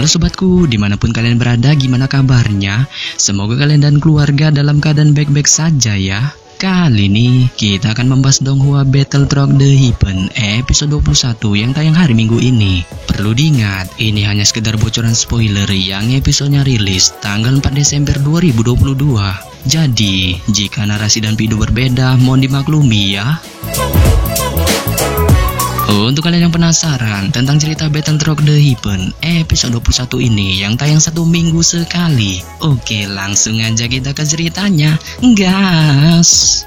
Halo sobatku, dimanapun kalian berada, gimana kabarnya? Semoga kalian dan keluarga dalam keadaan baik-baik saja ya. Kali ini kita akan membahas Donghua Battlefield The Heaven episode 21 yang tayang hari Minggu ini. Perlu diingat, ini hanya sekedar bocoran spoiler yang episodenya rilis tanggal 4 Desember 2022. Jadi, jika narasi dan video berbeda, mohon dimaklumi ya. Untuk kalian yang penasaran tentang cerita Battlefield The Heaven episode 21 ini yang tayang 1 minggu sekali, oke, langsung aja kita ke ceritanya, gas.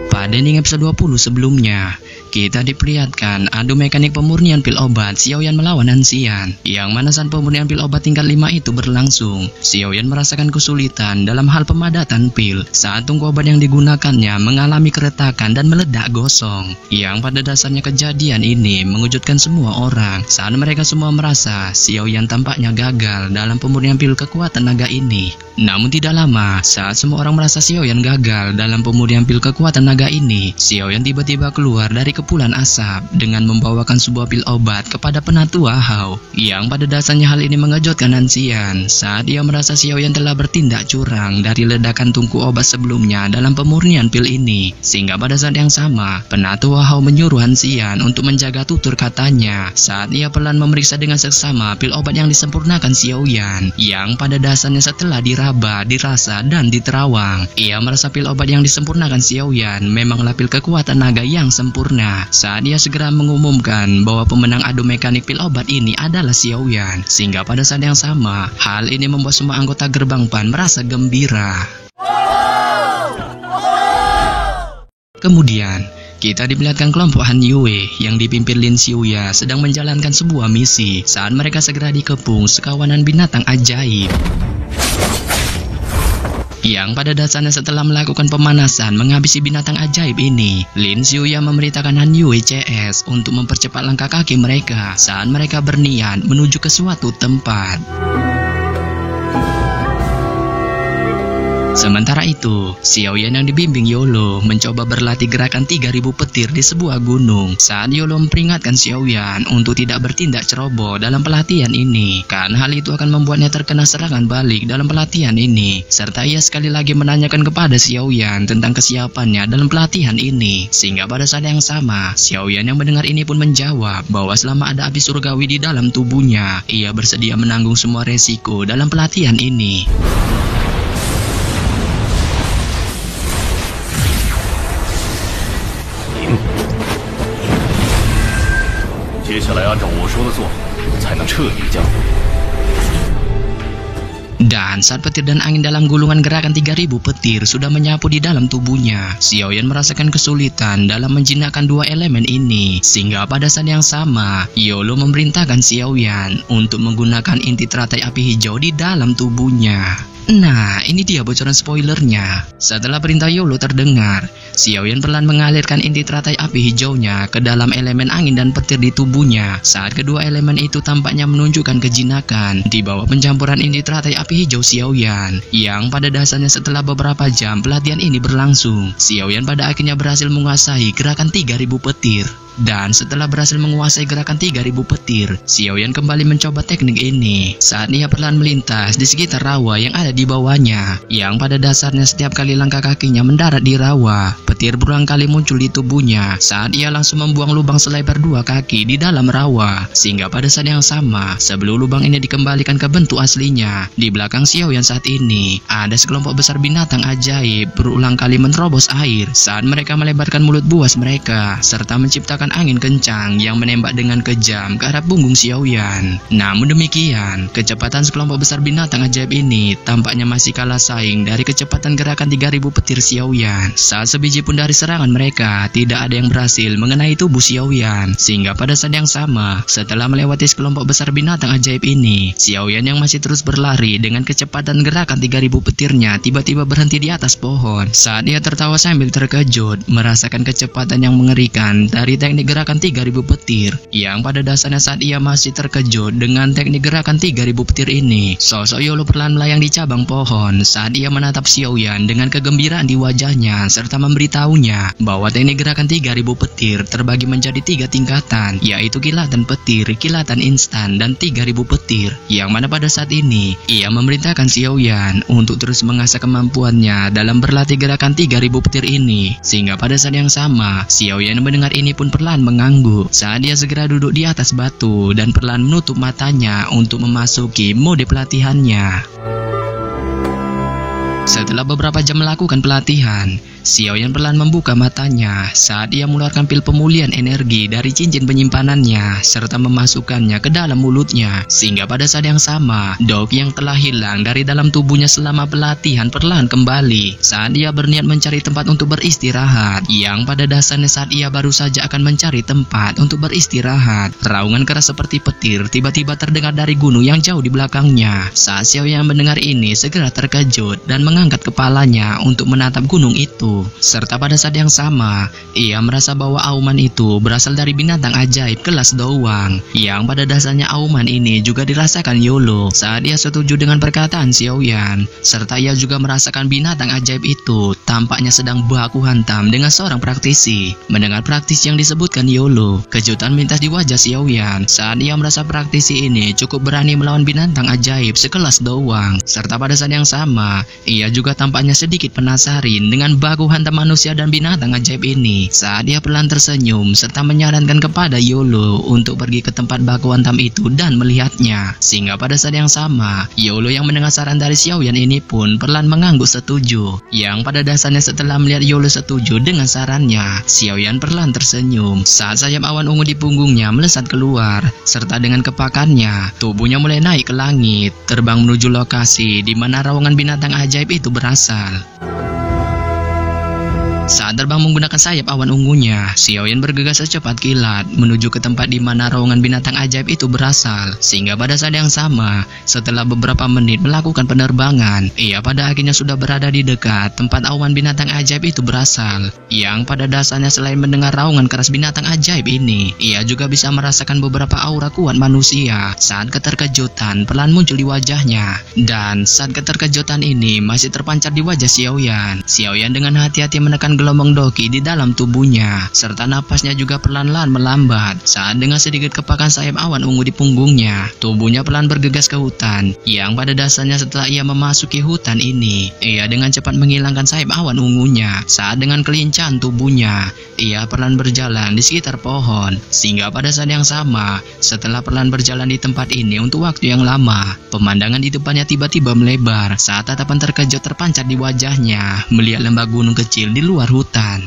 Pada ending episode 20 sebelumnya, kita diperlihatkan adu mekanik pemurnian pil obat Xiaoyan melawan Hanxian, yang mana saat pemurnian pil obat tingkat 5 itu berlangsung, Xiaoyan merasakan kesulitan dalam hal pemadatan pil saat tungku obat yang digunakannya mengalami keretakan dan meledak gosong, yang pada dasarnya kejadian ini mengejutkan semua orang saat mereka semua merasa Xiaoyan tampaknya gagal dalam pemurnian pil kekuatan naga ini. Namun tidak lama, saat semua orang merasa Xiaoyan gagal dalam pemurnian pil kekuatan naga ini, Xiaoyan tiba-tiba keluar dari kepulan asap dengan membawakan sebuah pil obat kepada penatua Hao, yang pada dasarnya hal ini mengejutkan Hanxian saat ia merasa Xiaoyan telah bertindak curang dari ledakan tungku obat sebelumnya dalam pemurnian pil ini, sehingga pada saat yang sama penatua Hao menyuruh Hanxian untuk menjaga tutur katanya saat ia pelan memeriksa dengan seksama pil obat yang disempurnakan Xiaoyan, yang pada dasarnya setelah diraba, dirasa, dan diterawang, ia merasa pil obat yang disempurnakan Xiaoyan memanglah pil kekuatan naga yang sempurna. Saat dia segera mengumumkan bahwa pemenang adu mekanik pil obat ini adalah Xiaoyan, sehingga pada saat yang sama hal ini membuat semua anggota gerbang PAN merasa gembira. Kemudian kita diperlihatkan kelompok Han Yue yang dipimpin Lin Xiuya sedang menjalankan sebuah misi saat mereka segera dikepung sekawanan binatang ajaib, yang pada dasarnya setelah melakukan pemanasan menghabisi binatang ajaib ini, Lin Xiuya memerintahkan Han Yue CS untuk mempercepat langkah kaki mereka saat mereka berniat menuju ke suatu tempat. Sementara itu, Xiaoyan yang dibimbing Yolo mencoba berlatih gerakan 3000 petir di sebuah gunung saat Yolo memperingatkan Xiaoyan untuk tidak bertindak ceroboh dalam pelatihan ini, karena hal itu akan membuatnya terkena serangan balik dalam pelatihan ini, serta ia sekali lagi menanyakan kepada Xiaoyan tentang kesiapannya dalam pelatihan ini, sehingga pada saat yang sama Xiaoyan yang mendengar ini pun menjawab bahwa selama ada api surgawi di dalam tubuhnya, ia bersedia menanggung semua resiko dalam pelatihan ini. Dan saat petir dan angin dalam gulungan gerakan 3000 petir sudah menyapu di dalam tubuhnya, Xiaoyan merasakan kesulitan dalam menjinakkan dua elemen ini, sehingga pada saat yang sama Yolo memerintahkan Xiaoyan untuk menggunakan inti teratai api hijau di dalam tubuhnya. Nah, ini dia bocoran spoilernya. Setelah perintah Yolo terdengar, Xiaoyan perlahan mengalirkan inti teratai api hijaunya ke dalam elemen angin dan petir di tubuhnya. Saat kedua elemen itu tampaknya menunjukkan kejinakan di bawah pencampuran inti teratai api hijau Xiaoyan, yang pada dasarnya setelah beberapa jam pelatihan ini berlangsung, Xiaoyan pada akhirnya berhasil menguasai gerakan 3000 petir. Dan setelah berhasil menguasai gerakan 3000 petir, Xiaoyan kembali mencoba teknik ini saat ia perlahan melintas di sekitar rawa yang ada di bawahnya, yang pada dasarnya setiap kali langkah kakinya mendarat di rawa, petir berulang kali muncul di tubuhnya saat ia langsung membuang lubang selebar 2 kaki di dalam rawa, sehingga pada saat yang sama sebelum lubang ini dikembalikan ke bentuk aslinya, di belakang Xiaoyan saat ini ada sekelompok besar binatang ajaib berulang kali menerobos air saat mereka melebarkan mulut buas mereka serta menciptakan angin kencang yang menembak dengan kejam ke arah punggung Xiaoyan. Namun demikian, kecepatan sekelompok besar binatang ajaib ini tampaknya masih kalah saing dari kecepatan gerakan 3000 petir Xiaoyan. Saat sebiji pun dari serangan mereka tidak ada yang berhasil mengenai tubuh Xiaoyan, sehingga pada saat yang sama setelah melewati sekelompok besar binatang ajaib ini, Xiaoyan yang masih terus berlari dengan kecepatan gerakan 3000 petirnya tiba-tiba berhenti di atas pohon saat ia tertawa sambil terkejut merasakan kecepatan yang mengerikan dari teknik gerakan 3000 petir, yang pada dasarnya saat ia masih terkejut dengan teknik gerakan 3000 petir ini, sosok Yolo perlahan melayang di cabang pohon saat ia menatap Xiaoyan dengan kegembiraan di wajahnya serta memberitahu memberitahunya bahwa teknik gerakan 3000 petir terbagi menjadi 3 tingkatan, yaitu kilatan petir, kilatan instan, dan 3000 petir. Yang mana pada saat ini ia memerintahkan Xiaoyan untuk terus mengasah kemampuannya dalam berlatih gerakan 3000 petir ini. Sehingga pada saat yang sama, Xiaoyan mendengar ini pun perlahan mengangguk saat dia segera duduk di atas batu dan perlahan menutup matanya untuk memasuki mode pelatihannya. Setelah beberapa jam melakukan pelatihan, Xiaoyan perlahan membuka matanya saat ia mengeluarkan pil pemulihan energi dari cincin penyimpanannya serta memasukkannya ke dalam mulutnya. Sehingga pada saat yang sama, Dok yang telah hilang dari dalam tubuhnya selama pelatihan perlahan kembali saat ia berniat mencari tempat untuk beristirahat. Yang pada dasarnya saat ia baru saja akan mencari tempat untuk beristirahat, raungan keras seperti petir tiba-tiba terdengar dari gunung yang jauh di belakangnya. Saat Xiaoyan mendengar ini segera terkejut dan mengangkat kepalanya untuk menatap gunung itu. Serta pada saat yang sama, ia merasa bahwa auman itu berasal dari binatang ajaib kelas Douang. Yang pada dasarnya auman ini juga dirasakan Yolo saat ia setuju dengan perkataan Xiaoyan. Serta ia juga merasakan binatang ajaib itu tampaknya sedang baku hantam dengan seorang praktisi. Mendengar praktisi yang disebutkan Yolo, kejutan melintas di wajah Xiaoyan saat ia merasa praktisi ini cukup berani melawan binatang ajaib sekelas Douang. Serta pada saat yang sama, ia juga tampaknya sedikit penasaran dengan baku hantam manusia dan binatang ajaib ini saat dia perlahan tersenyum serta menyarankan kepada Yolo untuk pergi ke tempat baku hantam itu dan melihatnya. Sehingga pada saat yang sama, Yolo yang mendengar saran dari Xiaoyan ini pun perlahan mengangguk setuju. Yang pada dasarnya setelah melihat Yolo setuju dengan sarannya, Xiaoyan perlahan tersenyum saat sayap awan ungu di punggungnya melesat keluar serta dengan kepakannya tubuhnya mulai naik ke langit terbang menuju lokasi di mana raungan binatang ajaib itu berasal. Saat terbang menggunakan sayap awan ungunya, Xiaoyan bergegas secepat kilat menuju ke tempat di mana raungan binatang ajaib itu berasal. Sehingga pada saat yang sama, setelah beberapa menit melakukan penerbangan, ia pada akhirnya sudah berada di dekat tempat awan binatang ajaib itu berasal. Yang pada dasarnya selain mendengar raungan keras binatang ajaib ini, ia juga bisa merasakan beberapa aura kuat manusia saat keterkejutan perlahan muncul di wajahnya. Dan saat keterkejutan ini masih terpancar di wajah Xiaoyan, Xiaoyan dengan hati-hati menekan gelombang doki di dalam tubuhnya, serta napasnya juga perlahan-lahan melambat saat dengan sedikit kepakan sayap awan ungu di punggungnya, tubuhnya perlahan bergegas ke hutan. Yang pada dasarnya setelah ia memasuki hutan ini, ia dengan cepat menghilangkan sayap awan ungunya saat dengan kelincahan tubuhnya, ia perlahan berjalan di sekitar pohon. Sehingga pada saat yang sama, setelah perlahan berjalan di tempat ini untuk waktu yang lama, pemandangan di depannya tiba-tiba melebar saat tatapan terkejut terpancar di wajahnya melihat lembah gunung kecil di luar hutan.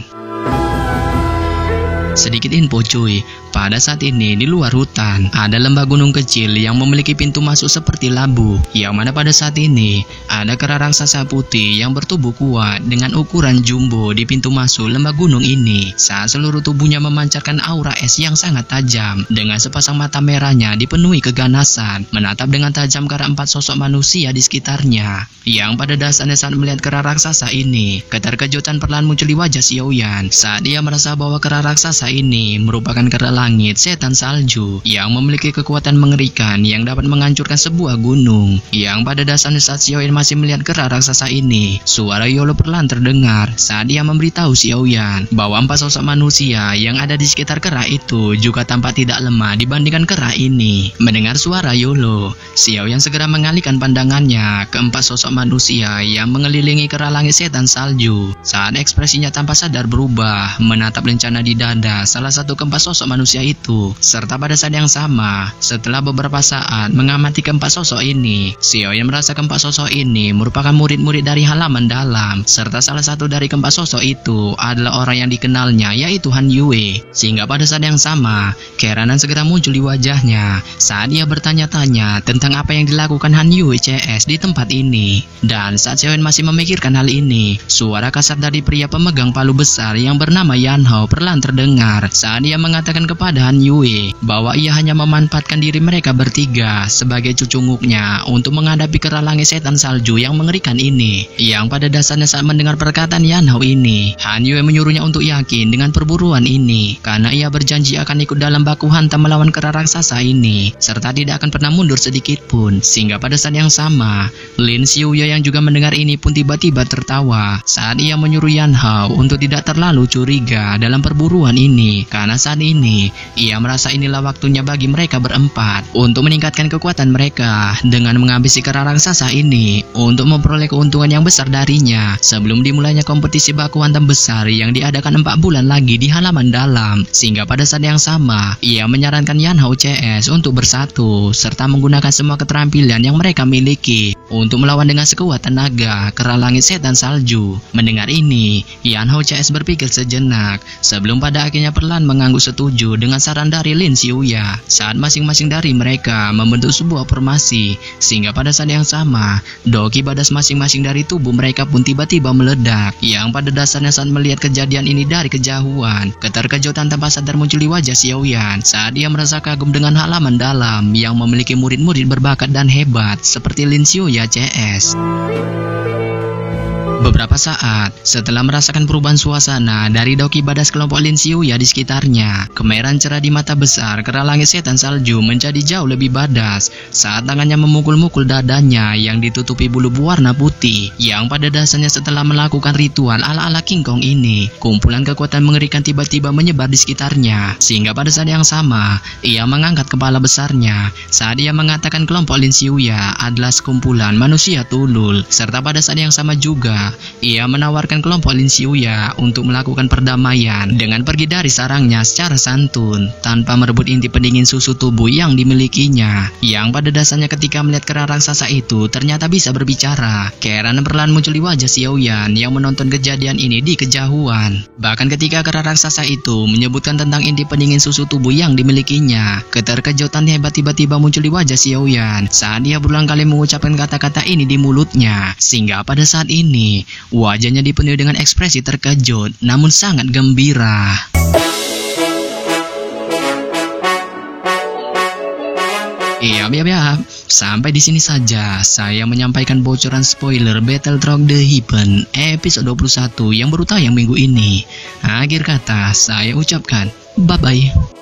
Sedikit info cuy, pada saat ini di luar hutan ada lembah gunung kecil yang memiliki pintu masuk seperti labu, yang mana pada saat ini ada kera raksasa putih yang bertubuh kuat dengan ukuran jumbo di pintu masuk lembah gunung ini saat seluruh tubuhnya memancarkan aura es yang sangat tajam dengan sepasang mata merahnya dipenuhi keganasan menatap dengan tajam ke arah 4 sosok manusia di sekitarnya. Yang pada dasarnya saat melihat kera raksasa ini, keterkejutan perlahan muncul di wajah Xiaoyan saat dia merasa bahwa kera raksasa ini merupakan kera langit setan salju yang memiliki kekuatan mengerikan yang dapat menghancurkan sebuah gunung. Yang pada dasarnya saat Xiaoyan masih melihat kera raksasa ini, suara Yolo perlahan terdengar saat dia memberitahu Xiaoyan bahwa 4 sosok manusia yang ada di sekitar kera itu juga tampak tidak lemah dibandingkan kera ini. Mendengar suara Yolo, Xiaoyan segera mengalihkan pandangannya ke 4 sosok manusia yang mengelilingi kera langit setan salju saat ekspresinya tanpa sadar berubah menatap lencana di dada salah satu keempat sosok manusia itu. Serta pada saat yang sama, setelah beberapa saat mengamati keempat sosok ini, Xiaoyan merasa keempat sosok ini merupakan murid-murid dari halaman dalam, serta salah satu dari keempat sosok itu adalah orang yang dikenalnya, yaitu Han Yue. Sehingga pada saat yang sama, keheranan segera muncul di wajahnya saat dia bertanya-tanya tentang apa yang dilakukan Han Yue CS di tempat ini. Dan saat Xiaoyan masih memikirkan hal ini, suara kasar dari pria pemegang palu besar yang bernama Yan Hao perlahan terdengar saat dia mengatakan kepada kepada Han Yue bahwa ia hanya memanfaatkan diri mereka bertiga sebagai cucunguknya untuk menghadapi keralangit setan salju yang mengerikan ini. Yang pada dasarnya saat mendengar perkataan Yan Hao ini, Han Yue menyuruhnya untuk yakin dengan perburuan ini karena ia berjanji akan ikut dalam baku hantam melawan kera raksasa ini serta tidak akan pernah mundur sedikit pun. Sehingga pada saat yang sama, Lin Xiuya yang juga mendengar ini pun tiba-tiba tertawa saat ia menyuruh Yan Hao untuk tidak terlalu curiga dalam perburuan ini karena saat ini ia merasa inilah waktunya bagi mereka berempat untuk meningkatkan kekuatan mereka dengan menghabisi kera raksasa ini untuk memperoleh keuntungan yang besar darinya sebelum dimulainya kompetisi baku hantam besar yang diadakan 4 bulan lagi di halaman dalam. Sehingga pada saat yang sama ia menyarankan Yan Hao CS untuk bersatu serta menggunakan semua keterampilan yang mereka miliki untuk melawan dengan sekuat tenaga kera langit setan salju. Mendengar ini, Yan Hao CS berpikir sejenak sebelum pada akhirnya perlahan mengangguk setuju dengan saran dari Lin Xiuya saat masing-masing dari mereka membentuk sebuah formasi. Sehingga pada saat yang sama, doki badas masing-masing dari tubuh mereka pun tiba-tiba meledak. Yang pada dasarnya saat melihat kejadian ini dari kejauhan, keterkejutan tanpa sadar muncul di wajah Xiaoyan saat dia merasa kagum dengan halaman dalam yang memiliki murid-murid berbakat dan hebat seperti Lin Xiuya CS. Beberapa saat setelah merasakan perubahan suasana dari doki badas kelompok Lin Xiuya di sekitarnya, kemerahan cerah di mata besar kera langit setan salju menjadi jauh lebih badas saat tangannya memukul-mukul dadanya yang ditutupi bulu berwarna putih. Yang pada dasarnya setelah melakukan ritual ala-ala King Kong ini, kumpulan kekuatan mengerikan tiba-tiba menyebar di sekitarnya. Sehingga pada saat yang sama, ia mengangkat kepala besarnya saat ia mengatakan kelompok Lin Xiuya adalah sekumpulan manusia tulul. Serta pada saat yang sama juga, ia menawarkan kelompok Lin Xiuya untuk melakukan perdamaian dengan pergi dari sarangnya secara santun tanpa merebut inti pendingin susu tubuh yang dimilikinya. Yang pada dasarnya ketika melihat kera raksasa itu ternyata bisa berbicara, keheranan perlahan muncul di wajah Xiaoyan yang menonton kejadian ini di kejauhan. Bahkan ketika kera raksasa itu menyebutkan tentang inti pendingin susu tubuh yang dimilikinya, keterkejutan hebat tiba-tiba muncul di wajah Xiaoyan saat dia berulang kali mengucapkan kata-kata ini di mulutnya. Sehingga pada saat ini wajahnya dipenuhi dengan ekspresi terkejut namun sangat gembira. Iya, sampai di sini saja saya menyampaikan bocoran spoiler Battletrog The Heaven episode 21 yang baru tayang minggu ini. Akhir kata saya ucapkan bye-bye.